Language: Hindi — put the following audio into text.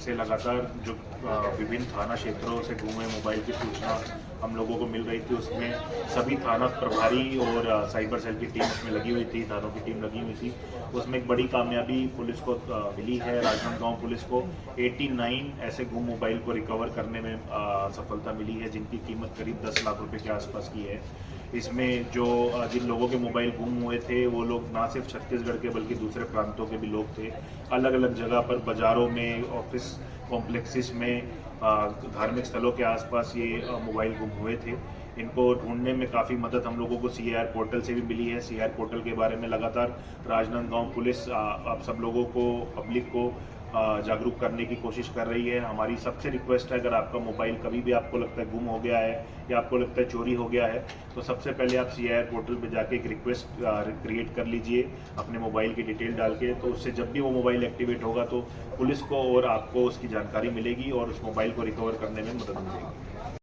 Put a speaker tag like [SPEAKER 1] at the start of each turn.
[SPEAKER 1] से लगातार जो विभिन्न थाना क्षेत्रों से गुमे मोबाइल की सूचना हम लोगों को मिल रही थी, उसमें सभी थाना प्रभारी और साइबर सेल की टीम उसमें लगी हुई थी, थानों की टीम लगी हुई थी। उसमें एक बड़ी कामयाबी पुलिस को मिली है। राजनांदगांव पुलिस को 89 ऐसे गुम मोबाइल को रिकवर करने में सफलता मिली है, जिनकी कीमत करीब 10 लाख रुपए के आसपास की है। इसमें जो जिन लोगों के मोबाइल गुम हुए थे वो लोग ना सिर्फ छत्तीसगढ़ के बल्कि दूसरे प्रांतों के भी लोग थे। अलग अलग जगह पर, बाज़ारों में, ऑफिस कॉम्प्लेक्सेस में, धार्मिक स्थलों के आसपास ये मोबाइल गुम हुए थे। इनको ढूंढने में काफ़ी मदद हम लोगों को सीआर पोर्टल से भी मिली है। सीआर पोर्टल के बारे में लगातार राजनांदगांव पुलिस आप सब लोगों को, पब्लिक को जागरूक करने की कोशिश कर रही है। हमारी सबसे रिक्वेस्ट है, अगर आपका मोबाइल कभी भी आपको लगता है गुम हो गया है या आपको लगता है चोरी हो गया है, तो सबसे पहले आप सीआर पोर्टल पे जाके एक रिक्वेस्ट क्रिएट कर लीजिए अपने मोबाइल की डिटेल डाल के। तो उससे जब भी वो मोबाइल एक्टिवेट होगा तो पुलिस को और आपको उसकी जानकारी मिलेगी और उस मोबाइल को रिकवर करने में मदद मिलेगी।